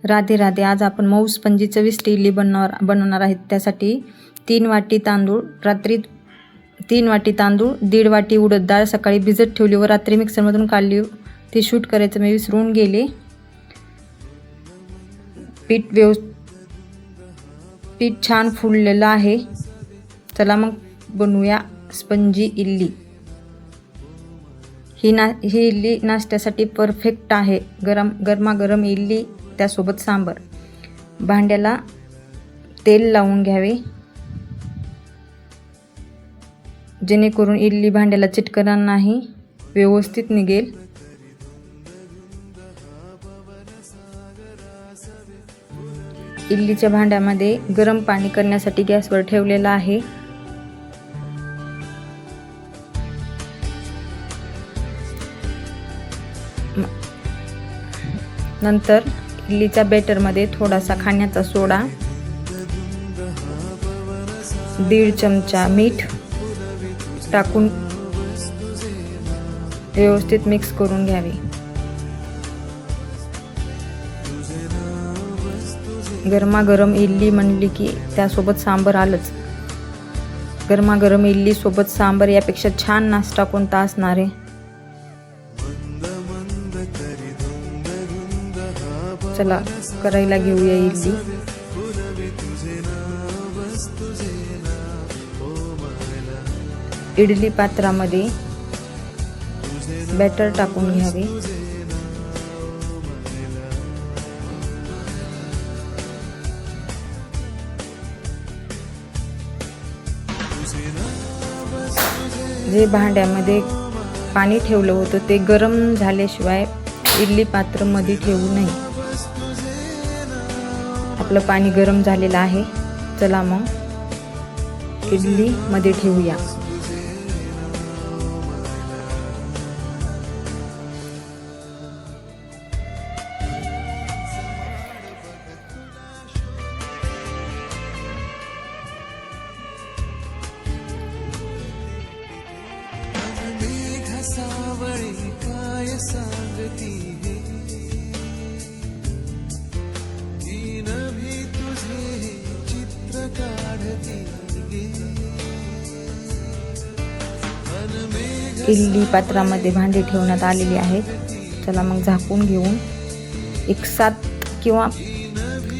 राधे राधे. आज आपण मऊ स्पंजी चविष्ट इडली बनवणार आहेत. त्यासाठी 3 वाटी तांदूळ, 1.5 वाटी उडद डाळ सकाळी भिजत ठेवली व रात्री मिक्सरमधून काढली. ती शूट करायचं मी विसरून गेले. पीठ छान फुललेलं आहे. चला मग बनवूया स्पंजी इडली. ही इडली नाश्त्यासाठी परफेक्ट आहे. गरमागरम इडली, त्यासोबत सांबार. भांड्याला तेल लावून घ्यावे जेणेकरून इडली भांड्याला चिटकणार नाही, व्यवस्थित निघेल. इडलीच्या भांड्यामध्ये गरम पाणी करण्यासाठी गॅसवर ठेवलेलं आहे. नंतर इडलीच्या बॅटरमध्ये थोडासा खाण्याचा सोडा, 1.5 चमचा मीठ टाकून व्यवस्थित मिक्स करून घ्यावे. गरमागरम इडली म्हणली की त्यासोबत सांबार आलंच. गरमागरम इडली सोबत सांबार यापेक्षा छान नाश्ता कोणता असणार आहे. चला करायला घेऊया इडली. इडली पात्रामध्ये बॅटर टाकून घ्यावे. जे भांड्यामध्ये पाणी ठेवलं होतं ते गरम झाल्याशिवाय इडली पात्र मध्ये ठेवू नये. आपलं पाणी गरम झालेलं आहे. चला मग इडली मध्ये ठेवूया. काय सांगती हे तुझे चित्र काढती. इडली पात्रामध्ये भांडी ठेवण्यात आलेली आहेत. चला मग झाकून घेऊन 7 किंवा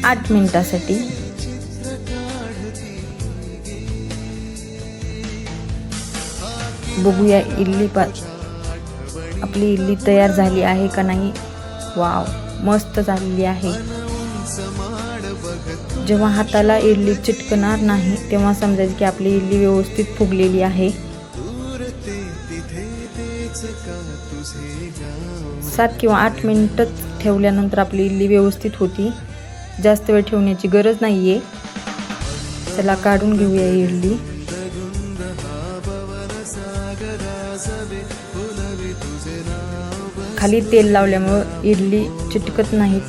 8 मिनिटासाठी बघूया आपली इडली तयार झाली आहे का नाही. वाव, मस्त झालेली आहे. जेव्हा हाताला इडली चिटकणार नाही तेव्हा समजायचं की आपली इडली व्यवस्थित फुगलेली आहे. 7 किंवा 8 मिनिटं ठेवल्यानंतर आपली इडली व्यवस्थित होती. जास्त वेळ ठेवण्याची गरज नाहीये. चला काढून घेऊया इडली. खाली तेल लावल्यामुळे इडली चिटकत नाहीत.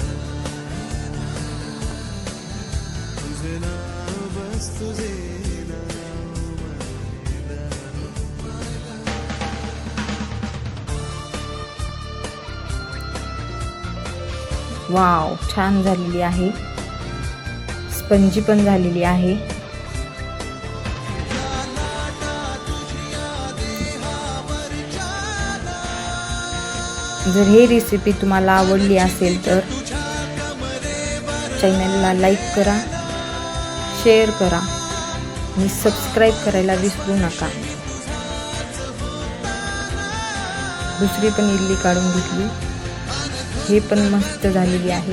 वाव, छान झालेली आहे. स्पंजी पण झालेली आहे. जर ही रेसिपी तुम्हाला आवडली असेल तर चॅनलला लाईक करा, शेअर करा आणि सबस्क्राईब करायला विसरू नका. दुसरी पण इडली काढून घेतली. हे पण मस्त झालेली आहे.